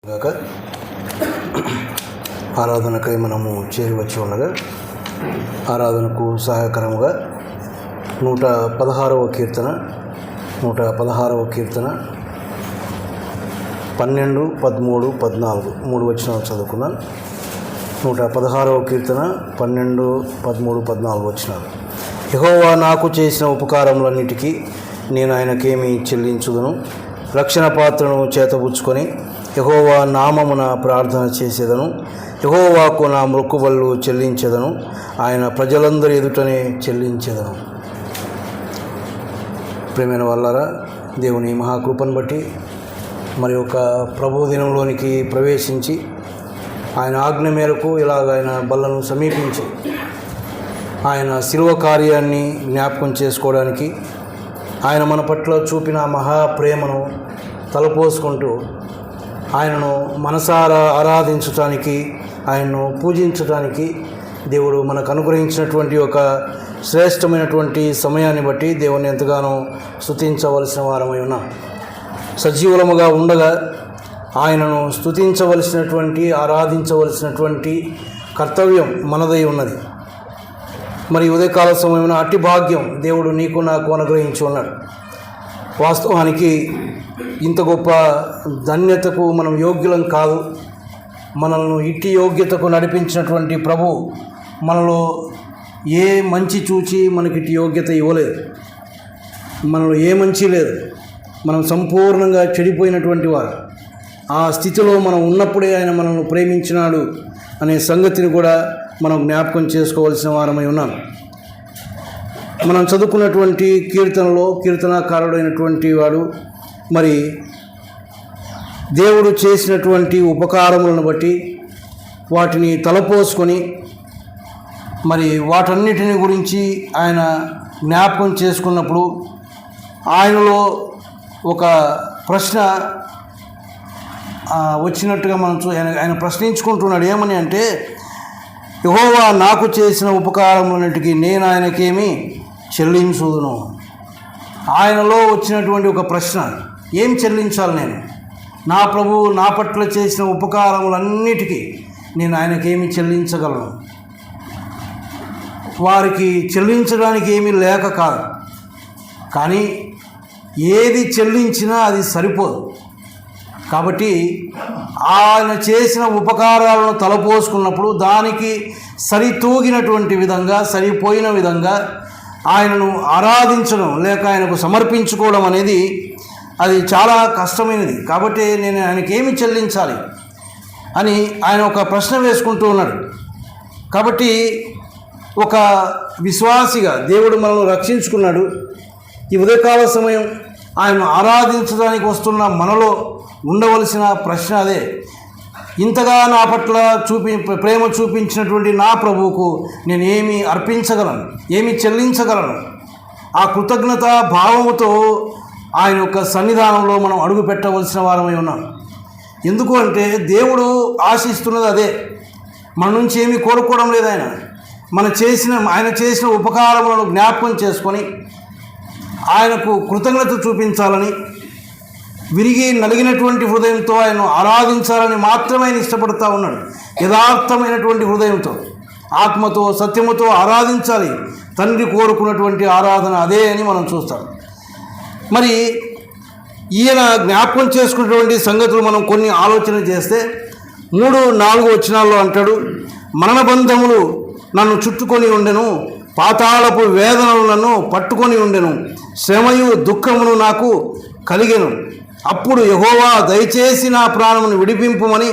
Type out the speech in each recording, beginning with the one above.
గాక ఆరాధనకై మనము చేరివచ్చి ఉండగా ఆరాధనకు సహాయకరముగా 116వ కీర్తన 12, 13, 14 3 వచనాలు చదువుకున్నాను. 116వ కీర్తన 12, 13, 14 వచనాలు. యెహోవా నాకు చేసిన ఉపకారములన్నిటికీ నేను ఆయనకేమి చెల్లించుదును. రక్షణ పాత్రను చేతబుచ్చుకొని యెహోవా నామమున ప్రార్థన చేసేదను. యెహోవాకు నా మొక్కుబళ్ళు చెల్లించెదను. ఆయన ప్రజలందరి ఎదుటనే చెల్లించెదను. ప్రియమైన వాళ్ళారా, దేవుని మహాకృపను బట్టి మరి ఒక ప్రభు దినంలోనికి ప్రవేశించి ఆయన ఆజ్ఞ మేరకు ఇలాగ ఆయన బల్లను సమీపించి ఆయన శిలువ కార్యాన్ని జ్ఞాపకం చేసుకోవడానికి ఆయన మన పట్ల చూపిన మహాప్రేమను తలపోసుకుంటూ ఆయనను మనసారా ఆరాధించటానికి, ఆయనను పూజించటానికి దేవుడు మనకు అనుగ్రహించినటువంటి ఒక శ్రేష్టమైనటువంటి సమయాన్ని బట్టి దేవుని ఎంతగానో స్తుతించవలసిన వారమై ఉన్నాం. సజీవులముగా ఉండగా ఆయనను స్తుతించవలసినటువంటి, ఆరాధించవలసినటువంటి కర్తవ్యం మనదై ఉన్నది. మరి ఉదయకాల సమయమున అట్టి భాగ్యం దేవుడు నీకు నాకు అనుగ్రహించి ఉన్నాడు. వాస్తవానికి ఇంత గొప్ప ధన్యతకు మనం యోగ్యులం కాదు. మనల్ని ఇట్టి యోగ్యతకు నడిపించినటువంటి ప్రభు మనలో ఏ మంచి చూచి మనకి ఇట్టి యోగ్యత ఇవ్వలేదు. మనలో ఏ మంచి లేదు. మనం సంపూర్ణంగా చెడిపోయినటువంటి వారు. ఆ స్థితిలో మనం ఉన్నప్పుడే ఆయన మనల్ని ప్రేమించినాడు అనే సంగతిని కూడా మనం జ్ఞాపకం చేసుకోవాల్సిన వారమై ఉన్నాం. మనం చదువుకున్నటువంటి కీర్తనలో కీర్తనాకారుడైనటువంటి వాడు మరి దేవుడు చేసినటువంటి ఉపకారములను బట్టి వాటిని తలపోసుకొని మరి వాటన్నిటిని గురించి ఆయన జ్ఞాపకం చేసుకున్నప్పుడు ఆయనలో ఒక ప్రశ్న వచ్చినట్టుగా మనం ఆయన ప్రశ్నించుకుంటున్నాడు. ఏమని అంటే, యెహోవా నాకు చేసిన ఉపకారములన్నిటికీ నేను ఆయనకేమి చెల్లించుదును. ఆయనలో వచ్చినటువంటి ఒక ప్రశ్న, ఏం చెల్లించాలి నేను? నా ప్రభువు నా పట్ల చేసిన ఉపకారములన్నిటికీ నేను ఆయనకేమి చెల్లించగలను? వారికి చెల్లించడానికి ఏమీ లేక కాదు, కానీ ఏది చెల్లించినా అది సరిపోదు. కాబట్టి ఆయన చేసిన ఉపకారాలను తలపోసుకున్నప్పుడు దానికి సరితూగినటువంటి విధంగా, సరిపోయిన విధంగా ఆయనను ఆరాధించడం లేక ఆయనకు సమర్పించుకోవడం అనేది అది చాలా కష్టమైనది. కాబట్టి నేను ఆయనకేమి చెల్లించాలి అని ఆయన ఒక ప్రశ్న వేసుకుంటూ ఉన్నాడు. కాబట్టి ఒక విశ్వాసిగా దేవుడు మనల్ని రక్షించుకున్నాడు. ఈ ఉదయకాల సమయం ఆయన ఆరాధించడానికి వస్తున్న మనలో ఉండవలసిన ప్రశ్న అదే. ఇంతగా నా పట్ల ప్రేమ చూపించినటువంటి నా ప్రభువుకు నేను ఏమి అర్పించగలను, ఏమి చెల్లించగలను? ఆ కృతజ్ఞత భావముతో ఆయన యొక్క సన్నిధానంలో మనం అడుగు పెట్టవలసిన వారమై ఉన్నాం. ఎందుకు అంటే దేవుడు ఆశిస్తున్నది అదే. మన నుంచి ఏమీ కోరుకోవడం లేదు. ఆయన చేసిన ఉపకారములను జ్ఞాపకం చేసుకొని ఆయనకు కృతజ్ఞత చూపించాలని, విరిగి నలిగినటువంటి హృదయంతో ఆయన ఆరాధించాలని మాత్రమే ఆయన ఇష్టపడుతూ ఉన్నాడు. యథార్థమైనటువంటి హృదయంతో, ఆత్మతో, సత్యముతో ఆరాధించాలి. తండ్రి కోరుకున్నటువంటి ఆరాధన అదే అని మనం చూస్తాం. మరి ఈయన జ్ఞాపకం చేసుకున్నటువంటి సంగతులు మనం కొన్ని ఆలోచన చేస్తే 3, 4 వచనాల్లో అంటాడు, మరణబంధములు నన్ను చుట్టుకొని ఉండెను, పాతాళపు వేదనలు నన్ను పట్టుకొని ఉండెను, శ్రమయు దుఃఖమును నాకు కలిగెను. అప్పుడు యెహోవా దయచేసి నా ప్రాణమును విడిపింపుమని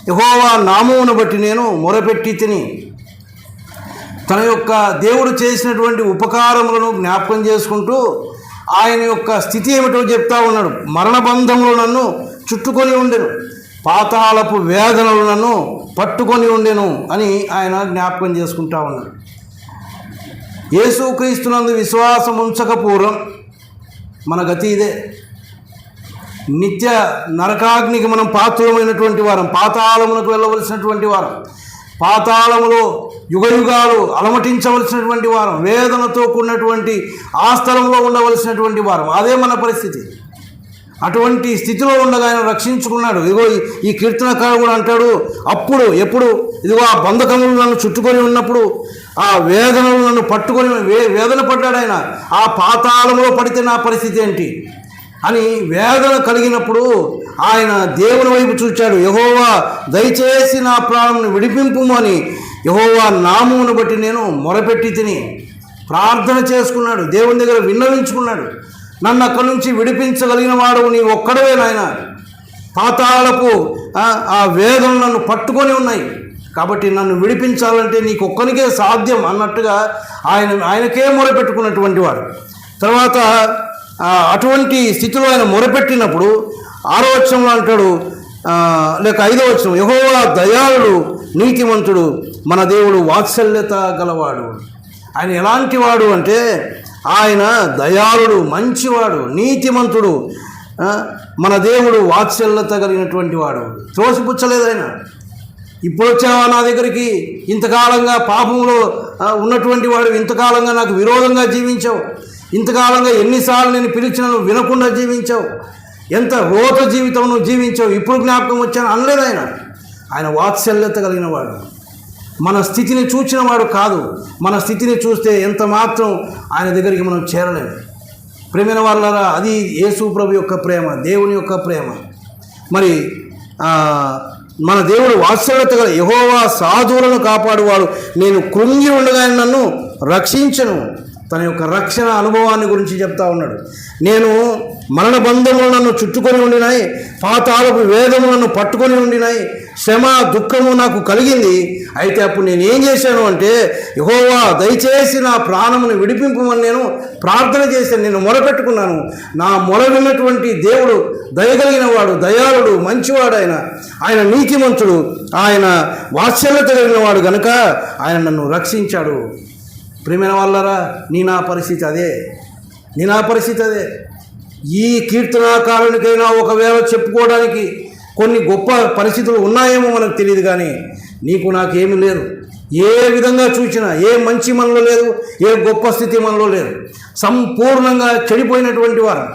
యెహోవా నామమును బట్టి నేను మొరపెట్టి తిని. తన యొక్క దేవుడు చేసినటువంటి ఉపకారములను జ్ఞాపకం చేసుకుంటూ ఆయన యొక్క స్థితి ఏమిటో చెప్తా ఉన్నాడు. మరణబంధములు నన్ను చుట్టుకొని ఉండెను, పాతాళపు వేదనలు నన్ను పట్టుకొని ఉండెను అని ఆయన జ్ఞాపకం చేసుకుంటా ఉన్నాడు. యేసుక్రీస్తునందు విశ్వాసం ఉంచకపోవడం మన గతి ఇదే. నిత్య నరకాగ్నికి మనం పాత్రమైనటువంటి వారం, పాతాళమునకు వెళ్ళవలసినటువంటి వారం, పాతాళములో యుగయుగాలు అలమటించవలసినటువంటి వారం, వేదనతో కూడినటువంటి ఆ స్థలంలో ఉండవలసినటువంటి వారం. అదే మన పరిస్థితి. అటువంటి స్థితిలో ఉండగా ఆయన రక్షించుకున్నాడు. ఇదిగో ఈ కీర్తనకారుడు కూడా అంటాడు, అప్పుడు ఎప్పుడు ఇదిగో ఆ బంధకములు నన్ను చుట్టుకొని ఉన్నప్పుడు, ఆ వేదనలు నన్ను పట్టుకొని వేదన పడ్డాడు ఆయన. ఆ పాతాళంలో పడితే నా పరిస్థితి ఏంటి అని వేదన కలిగినప్పుడు ఆయన దేవుని వైపు చూచాడు. యెహోవా దయచేసి నా ప్రాణమును విడిపింపుము అని యెహోవా నామమును బట్టి నేను మొరపెట్టి తిని ప్రార్థన చేసుకున్నాడు. దేవుని దగ్గర విన్నవించుకున్నాడు. నన్ను అక్కడి నుంచి విడిపించగలిగిన వాడు నీ ఒక్కడవే నాయన. పాతాళపు ఆ వేదనలు నన్ను పట్టుకొని ఉన్నాయి, కాబట్టి నన్ను విడిపించాలంటే నీకు ఒక్కనికే సాధ్యం అన్నట్టుగా ఆయనకే మొరపెట్టుకున్నటువంటి వాడు. తర్వాత అటువంటి స్థితిలో ఆయన మొరపెట్టినప్పుడు 6వ వచనంలో అంటాడు, లేక 5వ వచనం, యెహోవా దయాళుడు నీతిమంతుడు, మన దేవుడు వాత్సల్యత గలవాడు. ఆయన ఎలాంటి వాడు అంటే ఆయన దయాళుడు, మంచివాడు, నీతిమంతుడు, మన దేవుడు వాత్సల్యత కలిగినటువంటి వాడు. త్రోసిపుచ్చలేదు ఆయన. ఇప్పుడు వచ్చావా నా దగ్గరికి, ఇంతకాలంగా పాపంలో ఉన్నటువంటి వాడు, ఇంతకాలంగా నాకు విరోధంగా జీవించావు, ఇంతకాలంగా ఎన్నిసార్లు నేను పిలిచిన నువ్వు వినకుండా జీవించావు, ఎంత రోత జీవితం నువ్వు జీవించావు, ఇప్పుడు జ్ఞాపకం వచ్చాను అనలేదు ఆయన. ఆయన వాత్సల్యత కలిగిన వాడు, మన స్థితిని చూచిన వాడు కాదు. మన స్థితిని చూస్తే ఎంత మాత్రం ఆయన దగ్గరికి మనం చేరలేము. ప్రేమైన వాళ్ళరా, అది యేసు ప్రభు యొక్క ప్రేమ, దేవుని యొక్క ప్రేమ. మరి మన దేవుడు వాత్సల్యత గల యెహోవా సాధువులను కాపాడువాడు, నేను కృంగి ఉండగా నన్ను రక్షించను. తన యొక్క రక్షణ అనుభవాన్ని గురించి చెప్తా ఉన్నాడు. నేను మరణ బంధములు నన్ను చుట్టుకొని ఉండినాయి, పాతాళపు వేదములు నన్ను పట్టుకొని ఉండినాయి, శ్రమ దుఃఖము నాకు కలిగింది. అయితే అప్పుడు నేను ఏం చేశాను అంటే, యెహోవా దయచేసి నా ప్రాణమును విడిపింపమని నేను ప్రార్థన చేశాను, నేను మొరపెట్టుకున్నాను. నా మొర విన్నటువంటి దేవుడు దయగలిగిన వాడు, దయాళుడు, మంచివాడు, ఆయన నీతిమంతుడు, ఆయన వాత్సల్యత కలిగిన వాడు గనుక ఆయన నన్ను రక్షించాడు. ప్రియమైన వాళ్ళరా, నా పరిస్థితి అదే. ఈ కీర్తనాకారునికైనా ఒకవేళ చెప్పుకోవడానికి కొన్ని గొప్ప పరిస్థితులు ఉన్నాయేమో మనకు తెలియదు, కానీ నాకు ఏమీ లేదు. ఏ విధంగా చూసినా ఏ మంచి మనలో లేదు, ఏ గొప్ప స్థితి మనలో లేదు. సంపూర్ణంగా చెడిపోయినటువంటి వారు,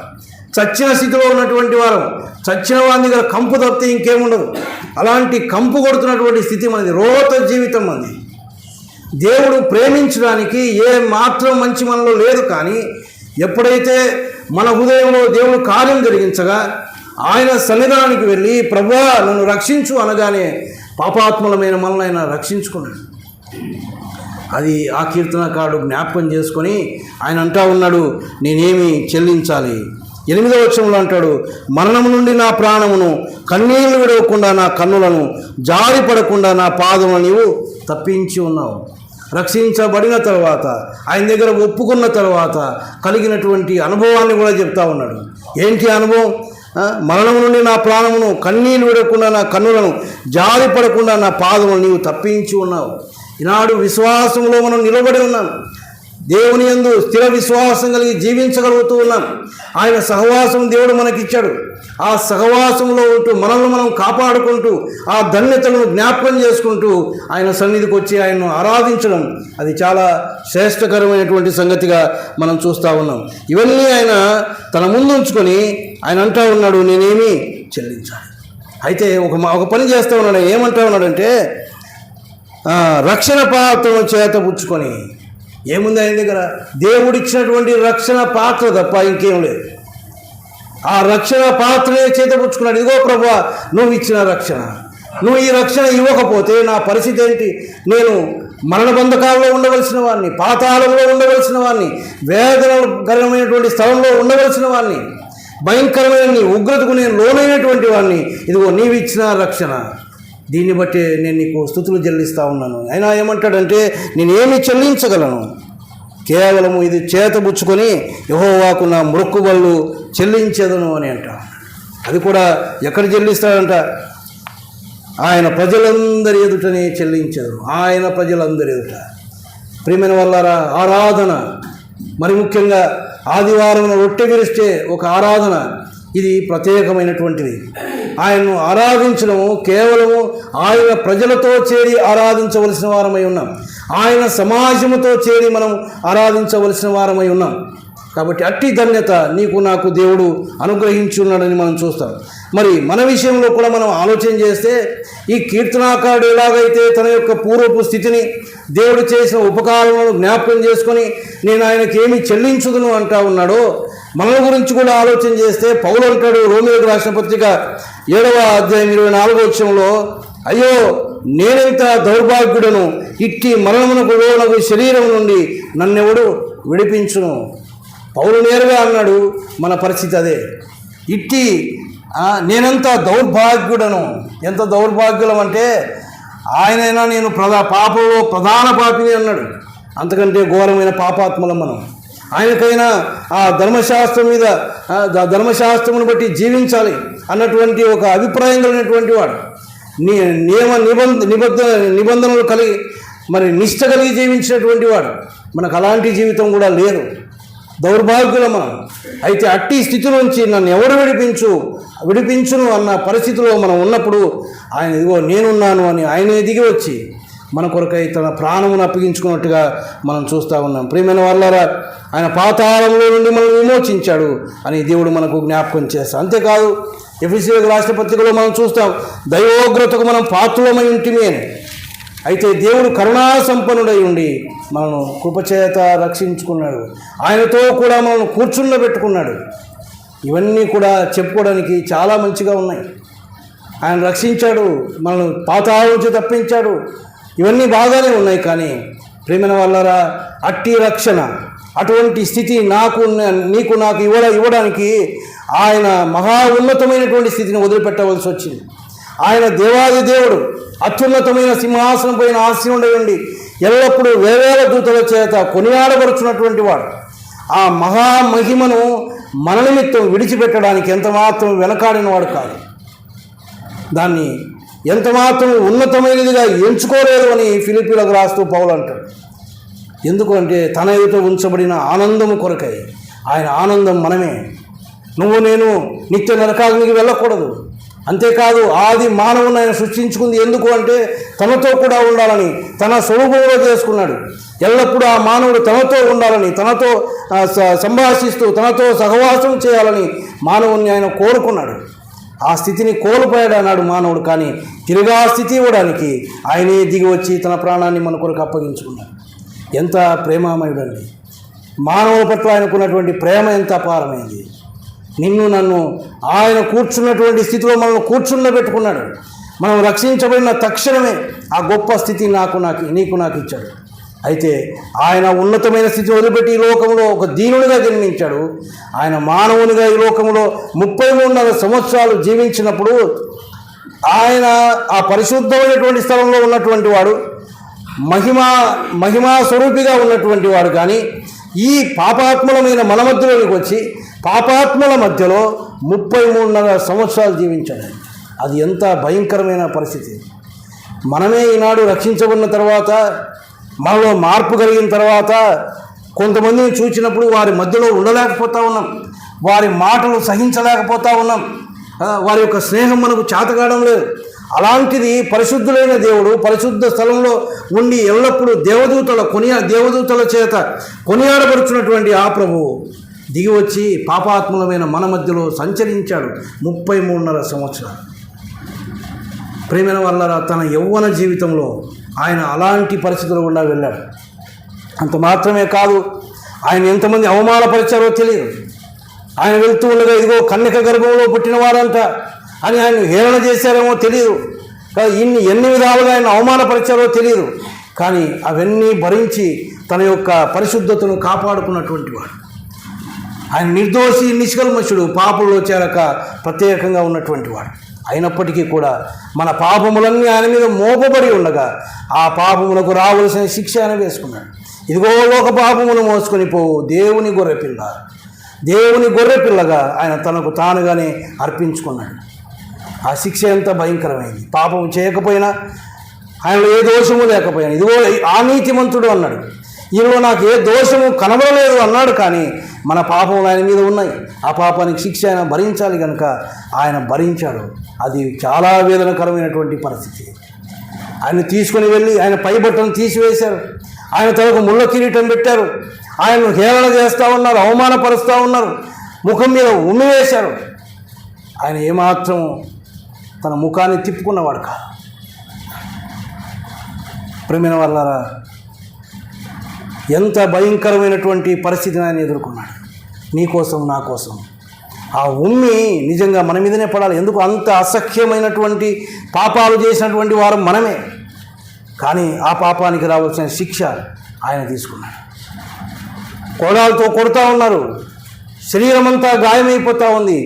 చచ్చిన స్థితిలో ఉన్నటువంటి వారు, చచ్చిన వారి దగ్గర కంపు తప్పితే ఇంకేముండదు. అలాంటి కంపు కొడుతున్నటువంటి స్థితి మనది, రోత జీవితం మనది. దేవుడు ప్రేమించడానికి ఏ మాత్రం మంచి మనలో లేదు. కానీ ఎప్పుడైతే మన హృదయంలో దేవుడు కార్యం జరిగించగా ఆయన సన్నిధానానికి వెళ్ళి ప్రభువా నన్ను రక్షించు అనగానే పాపాత్ములమైన మనల్ని ఆయన రక్షించుకున్నాడు. అది ఆ కీర్తనకారుడు జ్ఞాపకం చేసుకొని ఆయన అంటా ఉన్నాడు, నేనేమి చెల్లించాలి. 8వ వచనంలో అంటాడు, మరణము నుండి నా ప్రాణమును, కన్నీళ్లు విడవకుండా నా కన్నులను, జారిపడకుండా నా పాదములను నీవు తప్పించి ఉన్నావు. రక్షించబడిన తర్వాత, ఆయన దగ్గర ఒప్పుకున్న తర్వాత కలిగినటువంటి అనుభవాన్ని కూడా చెప్తా ఉన్నాడు. ఏంటి అనుభవం? మరణం నుండి నా ప్రాణమును, కన్నీళ్లు విడకుండా నా కన్నులను, జారిపడకుండా నా పాదములను నీవు తప్పించి ఉన్నావు. ఈనాడు విశ్వాసంలో మనం నిలబడి ఉన్నాం. దేవుని యందు స్థిర విశ్వాసం కలిగి జీవించగలుగుతూ ఉన్నాం. ఆయన సహవాసం దేవుడు మనకిచ్చాడు. ఆ సహవాసంలో ఉంటూ మనల్ని మనం కాపాడుకుంటూ ఆ ధన్యతలను జ్ఞాపకం చేసుకుంటూ ఆయన సన్నిధికి వచ్చి ఆయన్ను ఆరాధించడం, అది చాలా శ్రేష్టకరమైనటువంటి సంగతిగా మనం చూస్తూ ఉన్నాం. ఇవన్నీ ఆయన తన ముందు ఉంచుకొని ఆయన అంటా ఉన్నాడు, నేనేమి చెల్లించాలి. అయితే ఒక పని చేస్తూ ఉన్నాడు. ఏమంటా ఉన్నాడంటే, రక్షణ పాత్రను చేతపుచ్చుకొని, ఏముంది ఆయన దగ్గర? దేవుడిచ్చినటువంటి రక్షణ పాత్ర తప్ప ఇంకేం లేదు. ఆ రక్షణ పాత్రనే చేతపుచ్చుకున్నాడు. ఇదిగో ప్రభువా, నువ్వు ఇచ్చిన రక్షణ, నువ్వు ఈ రక్షణ ఇవ్వకపోతే నా పరిస్థితి ఏంటి? నేను మరణ బంధకాల్లో ఉండవలసిన వాడిని, పాతాళంలో ఉండవలసిన వాడిని, వేదనకరమైనటువంటి స్థలంలో ఉండవలసిన వాడిని, భయంకరమైన నీ ఉగ్రతకు నేను లోనైనటువంటి వాడిని. ఇదిగో నీవు ఇచ్చిన రక్షణ, దీన్ని బట్టి నేను నీకు స్తుతులు చెల్లిస్తూ ఉన్నాను. ఆయన ఏమంటాడంటే, నేనేమి చెల్లించగలను? కేవలము ఇది చేతబుచ్చుకొని యెహోవాకు నా మొక్కుబళ్ళు చెల్లించదను అని అంటాడు. అది కూడా ఎక్కడ చెల్లిస్తాడంట? ఆయన ప్రజలందరి ఎదుటనే చెల్లించదు. ఆయన ప్రజలందరి ఎదుట. ప్రియమైన వాళ్ళారా, ఆరాధన, మరి ముఖ్యంగా ఆదివారం రొట్టె విరిస్తే ఒక ఆరాధన, ఇది ప్రత్యేకమైనటువంటిది. ఆయన్ను ఆరాధించడము కేవలము ఆయన ప్రజలతో చేరి ఆరాధించవలసిన వారమై ఉన్నాం. ఆయన సమాజముతో చేరి మనం ఆరాధించవలసిన వారమై ఉన్నాం. కాబట్టి అట్టి ధన్యత నీకు నాకు దేవుడు అనుగ్రహించున్నాడని మనం చూస్తాం. మరి మన విషయంలో కూడా మనం ఆలోచన చేస్తే ఈ కీర్తనాకారుడు ఎలాగైతే తన యొక్క పూర్వపు స్థితిని దేవుడు చేసిన ఉపకారాలను జ్ఞాపకం చేసుకొని నేను ఆయనకి ఏమి చెల్లించుదును అంటా ఉన్నాడో, మన గురించి కూడా ఆలోచన చేస్తే పౌలు అంటాడు రోమీయులకు రాసిన పత్రిక 7వ అధ్యాయం 24వ వచనంలో, అయ్యో నేనెంత దౌర్భాగ్యుడను, ఇట్టి మరణమునకు లోనగు శరీరం నుండి నన్నెవడు విడిపించును. పౌలు నేరుగా అన్నాడు, మన పరిస్థితి అదే. ఇట్టి నేనెంత దౌర్భాగ్యుడను. ఎంత దౌర్భాగ్యులం అంటే ఆయనైనా నేను పాపంలో ప్రధాన పాపిని అన్నాడు. అంతకంటే ఘోరమైన పాపాత్మలం మనం. ఆయనకైనా ఆ ధర్మశాస్త్రం మీద ధర్మశాస్త్రమును బట్టి జీవించాలి అన్నటువంటి ఒక అభిప్రాయం కలిగినటువంటి వాడు, నియమ నిబంధనలు కలిగి మరి నిష్ట కలిగి జీవించినటువంటి వాడు. మనకు అలాంటి జీవితం కూడా లేదు, దౌర్భాగ్యులమా. అయితే అట్టి స్థితి నుంచి నన్ను ఎవరు విడిపించును అన్న పరిస్థితిలో మనం ఉన్నప్పుడు ఆయన ఇదిగో నేనున్నాను అని ఆయనే దిగి వచ్చి మన కొరకై తన ప్రాణమును అప్పగించుకున్నట్టుగా మనం చూస్తూ ఉన్నాం. ప్రియమైన వాళ్ళారా, ఆయన పాతాళంలో నుండి మనం విమోచించాడు అని దేవుడు మనకు జ్ఞాపకం చేస్తాం. అంతేకాదు ఎఫెసీయులకు రాసిన పత్రికలో మనం చూస్తాం, దైవోగ్రతకు మనం పాత్రులమై ఉంటిమి అని. అయితే దేవుడు కరుణా సంపన్నుడై ఉండి మనను కృపచేత రక్షించుకున్నాడు, ఆయనతో కూడా మనల్ని కూర్చుండబెట్టుకున్నాడు. ఇవన్నీ కూడా చెప్పుకోవడానికి చాలా మంచిగా ఉన్నాయి. ఆయన రక్షించాడు, మనల్ని పాతాళం నుంచి తప్పించాడు, ఇవన్నీ బాగానే ఉన్నాయి. కానీ ప్రేమైన వాళ్ళారా, అట్టి రక్షణ, అటువంటి స్థితి నీకు నాకు ఇవ్వడానికి ఆయన మహా ఉన్నతమైనటువంటి స్థితిని వదిలిపెట్టవలసి వచ్చింది. ఆయన దేవాది దేవుడు, అత్యున్నతమైన సింహాసనం పైన ఆసీనుడై ఉండి ఎల్లప్పుడూ వేవేల దూతల చేత కొనియాడబడుచున్నటువంటి వాడు. ఆ మహామహిమను మన నిమిత్తం విడిచిపెట్టడానికి ఎంతమాత్రం వెనకాడిన వాడు కాదు. దాన్ని ఎంతమాత్రం ఉన్నతమైనదిగా ఎంచుకోలేదు అని ఫిలిప్పీలకు రాస్తూ పౌలు అంటాడు. ఎందుకంటే తన ఎదుట ఉంచబడిన ఆనందము కొరకై. ఆయన ఆనందం మనమే. నువ్వు నేను నిత్య నరకాగ్నికి వెళ్ళకూడదు. అంతేకాదు ఆది మానవుని ఆయన సృష్టించుకుంది ఎందుకు అంటే తనతో కూడా ఉండాలని, తన స్వరూపంలో చేసుకున్నాడు. ఎల్లప్పుడూ ఆ మానవుడు తనతో ఉండాలని, తనతో సంభాషిస్తూ తనతో సహవాసం చేయాలని మానవుని ఆయన కోరుకున్నాడు. ఆ స్థితిని కోల్పోయాడు అన్నాడు మానవుడు. కానీ తిరిగి ఆ స్థితి ఇవ్వడానికి ఆయనే దిగి వచ్చి తన ప్రాణాన్ని మన కొరకు అప్పగించుకున్నాడు. ఎంత ప్రేమామయుడండి! మానవుల పట్ల ఆయనకున్నటువంటి ప్రేమ ఎంత అపారమైంది. నిన్ను నన్ను ఆయన కూర్చున్నటువంటి స్థితిలో మనల్ని కూర్చుండబెట్టుకున్నాడు. మనం రక్షించబడిన తక్షణమే ఆ గొప్ప స్థితి నీకు నాకు ఇచ్చాడు. అయితే ఆయన ఉన్నతమైన స్థితిని వదిలిపెట్టి ఈ లోకంలో ఒక దీనునిగా జన్మించాడు. ఆయన మానవునిగా ఈ లోకంలో 33 సంవత్సరాలు జీవించినప్పుడు ఆయన ఆ పరిశుద్ధమైనటువంటి స్థలంలో ఉన్నటువంటి వాడు, మహిమా స్వరూపిగా ఉన్నటువంటి వాడు. కానీ ఈ పాపాత్మలమైన మన మధ్యలోనికి వచ్చి పాపాత్మల మధ్యలో 33 సంవత్సరాలు జీవించాడు. అది ఎంత భయంకరమైన పరిస్థితి. మనమే ఈనాడు రక్షించబడిన తర్వాత, మనలో మార్పు కలిగిన తర్వాత కొంతమందిని చూసినప్పుడు వారి మధ్యలో ఉండలేకపోతా ఉన్నాం, వారి మాటలు సహించలేకపోతా ఉన్నాం, వారి యొక్క స్నేహం మనకు చేతకావడం లేదు. అలాంటిది పరిశుద్ధులైన దేవుడు పరిశుద్ధ స్థలంలో ఉండి ఎల్లప్పుడూ దేవదూతల చేత కొనియాడబడుచున్నటువంటి ఆ ప్రభువు దిగి వచ్చి పాపాత్ములమైన మన మధ్యలో సంచరించాడు 33 సంవత్సరాలు. ప్రేమైన వల్ల తన యవ్వన జీవితంలో ఆయన అలాంటి పరిస్థితులు గుండా వెళ్ళాడు. అంత మాత్రమే కాదు, ఆయన ఎంతమంది అవమానపరిచారో తెలియదు. ఆయన వెళ్తూ ఉండగా ఇదిగో కన్యక గర్భంలో పుట్టిన వారంట అని ఆయన హేళన చేశారేమో తెలియదు. ఎన్ని విధాలుగా ఆయన అవమానపరిచారో తెలియదు. కానీ అవన్నీ భరించి తన యొక్క పరిశుద్ధతను కాపాడుకున్నటువంటి వాడు. ఆయన నిర్దోషి నిష్కల్మషుడు, పాపంలో చేరక ప్రత్యేకంగా ఉన్నటువంటి వాడు. అయినప్పటికీ కూడా మన పాపములన్నీ ఆయన మీద మోపబడి ఉండగా ఆ పాపములకు రావలసిన శిక్ష ఆయన వేసుకున్నాడు. ఇదిగో లోక పాపమును మోసుకొని పోవు దేవుని గొర్రెపిల్లగా ఆయన తనకు తానుగానే అర్పించుకున్నాడు. ఆ శిక్ష ఎంత భయంకరమైంది. పాపం చేయకపోయినా, ఆయనలో ఏ దోషము లేకపోయినా, ఇదిగో ఆ నీతిమంతుడు అన్నాడు, ఈయనలో నాకు ఏ దోషము కనబడలేదు అన్నాడు. కానీ మన పాపములు ఆయన మీద ఉన్నాయి. ఆ పాపానికి శిక్ష ఆయన భరించాలి కనుక ఆయన భరించాడు. అది చాలా వేదనకరమైనటువంటి పరిస్థితి. ఆయన తీసుకుని వెళ్ళి ఆయన పై బట్టను తీసివేశారు, ఆయన తలకు ముళ్ళ కిరీటం పెట్టారు, ఆయన్ను హేళన చేస్తూ ఉన్నారు, అవమానపరుస్తూ ఉన్నారు, ముఖం మీద ఉమ్మి వేశారు. ఆయన ఏమాత్రం తన ముఖాన్ని తిప్పుకున్నవాడు కాదు. ప్రేమైన వాళ్ళారా, ఎంత భయంకరమైనటువంటి పరిస్థితిని ఆయన ఎదుర్కొన్నాడు నీకోసం నా కోసం. ఆ ఉమ్మి నిజంగా మన మీదనే పడాలి. ఎందుకు? అంత అసఖ్యమైనటువంటి పాపాలు చేసినటువంటి వారు మనమే. కానీ ఆ పాపానికి రావాల్సిన శిక్ష ఆయన తీసుకున్నాడు. కోడాలతో కొడుతూ ఉన్నారు, శరీరం అంతా గాయమైపోతూ ఉంది,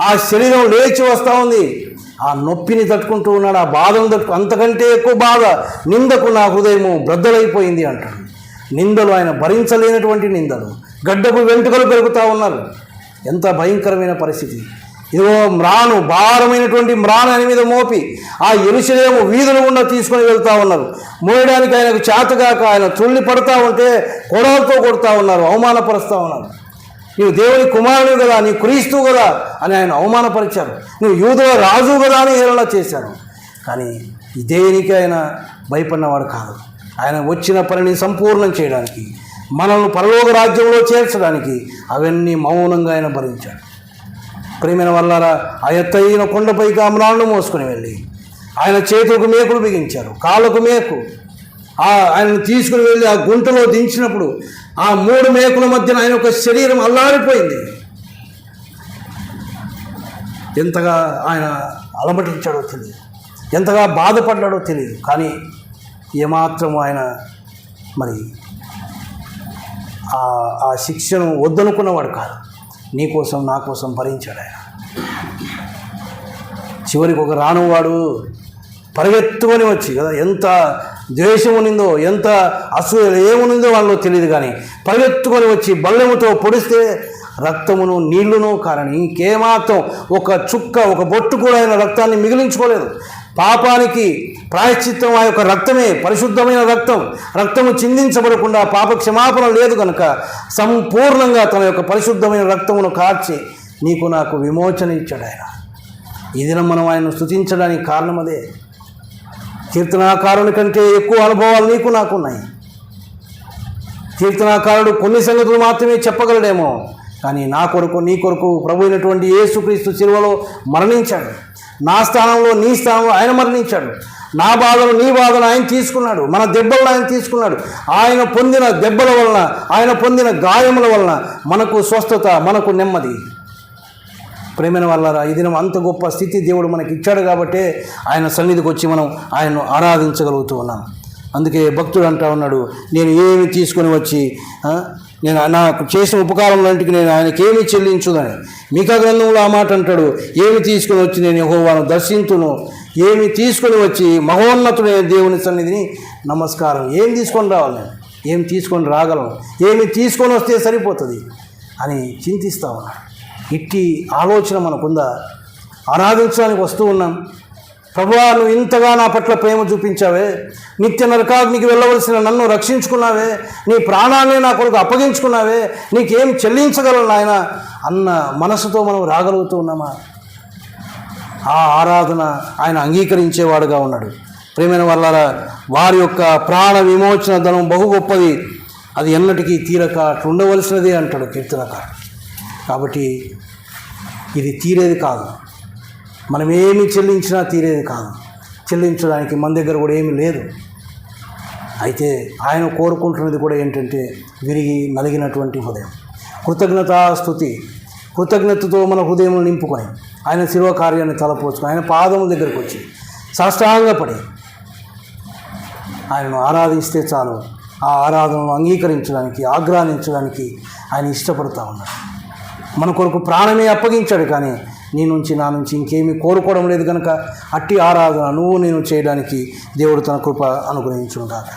ఆ శరీరం లేచి వస్తూ ఉంది. ఆ నొప్పిని తట్టుకుంటూ ఉన్నాడు, ఆ బాధను అంతకంటే ఎక్కువ బాధ. నిందకు నా హృదయము బ్రద్దలైపోయింది అంటాడు. నిందలు, ఆయన భరించలేనటువంటి నిందలు, గడ్డపు వెంట్రుకలు పెరుగుతూ ఉన్నారు. ఎంత భయంకరమైన పరిస్థితి! ఇదిగో మ్రాను, భారమైనటువంటి మ్రాను ఆయన మీద మోపి ఆ యెరూషలేము వీధుల గుండా తీసుకొని వెళ్తూ ఉన్నారు. మోయడానికి ఆయనకు చేతగాక ఆయన తుళ్ళి పడుతూ ఉంటే కొడవలతో కొడుతూ ఉన్నారు, అవమానపరుస్తూ ఉన్నారు. నీవు దేవుని కుమారుడు కదా, నీ క్రీస్తు కదా అని ఆయన అవమానపరిచారు. నువ్వు యూదుల రాజు కదా అని హేళన చేశారు. కానీ దేనికి ఆయన భయపడినవాడు కాదు. ఆయన వచ్చిన పనిని సంపూర్ణం చేయడానికి, మనల్ని పరలోక రాజ్యంలో చేర్చడానికి అవన్నీ మౌనంగా ఆయన భరించాడు. ప్రేమైన వల్లారా, ఆ ఎత్తైన కొండపైకి ఆ మ్రాణును మోసుకొని వెళ్ళి ఆయన చేతులకు మేకులు బిగించారు, కాళ్ళకు మేకు. ఆయనను తీసుకుని వెళ్ళి ఆ గుంటలో దించినప్పుడు ఆ 3 మేకుల మధ్యన ఆయన ఒక శరీరం అల్లాడిపోయింది. ఎంతగా ఆయన అలమటించాడో తెలియదు, ఎంతగా బాధపడ్డాడో తెలియదు. కానీ ఏమాత్రం ఆయన మరి ఆ శిక్షను వద్దనుకున్నవాడు కాదు. నీకోసం నా కోసం భరించాడు ఆయన. చివరికి ఒక రానువాడు పరిగెత్తుకొని వచ్చి కదా, ఎంత ద్వేషం ఉన్నిందో, ఎంత అసూయ ఏమునిందో వాళ్ళలో తెలియదు, కానీ పరిగెత్తుకొని వచ్చి బల్లెముతో పొడిస్తే రక్తమును నీళ్లును కారణం ఇంకేమాత్రం ఒక చుక్క, ఒక బొట్టు కూడా ఆయన రక్తాన్ని మిగిలించుకోలేదు. పాపానికి ప్రాయశ్చిత్తం ఆ యొక్క రక్తమే, పరిశుద్ధమైన రక్తము చిందించబడకుండా పాప క్షమాపణ లేదు కనుక సంపూర్ణంగా తన యొక్క పరిశుద్ధమైన రక్తమును కార్చి నీకు నాకు విమోచన ఇచ్చాడు ఆయన. ఈ దినం మనం ఆయనను స్తుతించడానికి కారణం అదే. కీర్తనాకారుని కంటే ఎక్కువ అనుభవాలు నీకు నాకున్నాయి. కీర్తనాకారుడు కొన్ని సంగతులు మాత్రమే చెప్పగలడేమో, కానీ నా కొరకు నీ కొరకు ప్రభు అయినటువంటి యేసుక్రీస్తు శిలువలో మరణించాడు. నా స్థానంలో నీ స్థానంలో ఆయన మరణించాడు. నా బాధను నీ బాధను ఆయన తీసుకున్నాడు, మన దెబ్బలను ఆయన తీసుకున్నాడు. ఆయన పొందిన దెబ్బల వలన, ఆయన పొందిన గాయముల వలన మనకు స్వస్థత, మనకు నెమ్మది. ప్రేమైన వాళ్ళారా, ఈ దినం అంత గొప్ప స్థితి దేవుడు మనకి ఇచ్చాడు కాబట్టే ఆయన సన్నిధికి వచ్చి మనం ఆయన్ను ఆరాధించగలుగుతూ ఉన్నాం. అందుకే భక్తుడు అంటా ఉన్నాడు, నేను ఏమి తీసుకొని వచ్చి నేను నాకు చేసిన ఉపకారంలాంటికి నేను ఆయనకేమి చెల్లించుదని. మీకా గ్రంథంలో ఆ మాట అంటాడు, ఏమి తీసుకొని వచ్చి నేను యెహోవాను దర్శింతును, ఏమి తీసుకొని వచ్చి మహోన్నతుడైన దేవుని సన్నిధిని నమస్కారం. ఏం తీసుకొని రావాలి నేను, ఏం తీసుకొని రాగలను, ఏమి తీసుకొని వస్తే సరిపోతుంది అని చింతిస్తూ ఉన్నాడు. ఇట్టి ఆలోచన మనకుందా? ఆరాధించడానికి వస్తూ ఉన్నాం. ప్రభువా, నువ్వు ఇంతగా నా పట్ల ప్రేమ చూపించావే, నిత్య నరకాగ్నికి వెళ్ళవలసిన నన్ను రక్షించుకున్నావే, నీ ప్రాణాన్ని నా కొరకు అప్పగించుకున్నావే, నీకేం చెల్లించగలను నాయన అన్న మనసుతో మనం రాగలుగుతూ ఉన్నామా? ఆ ఆరాధన ఆయన అంగీకరించేవాడుగా ఉన్నాడు. ప్రేమైన వాళ్ళారా, వారి యొక్క ప్రాణ విమోచన ధనం బహు గొప్పది, అది ఎన్నటికీ తీరక ఉండవలసినదే అంటాడు కీర్తనకారుడు. కాబట్టి ఇది తీరేది కాదు, మనం ఏమి చెల్లించినా తీరేది కాదు. చెల్లించడానికి మన దగ్గర కూడా ఏమీ లేదు. అయితే ఆయన కోరుకుంటున్నది కూడా ఏంటంటే విరిగి నలిగినటువంటి హృదయం, కృతజ్ఞతాస్తుతి, కృతజ్ఞతతో మన హృదయం నింపుకొని ఆయన శిలువ కార్యాన్ని తలపోచుకొని ఆయన పాదముల దగ్గరికి వచ్చి సాష్టాంగపడి ఆయనను ఆరాధిస్తే చాలు. ఆ ఆరాధనను అంగీకరించడానికి, ఆగ్రహించడానికి ఆయన ఇష్టపడుతూ ఉన్నాడు. మన కొరకు ప్రాణమే అప్పగించాడు, కానీ నీ నుంచి నా నుంచి ఇంకేమీ కోరుకోవడం లేదు కనుక అట్టి ఆరాధన నువ్వు నేను చేయడానికి దేవుడు తన కృప అనుగ్రహించుగాక.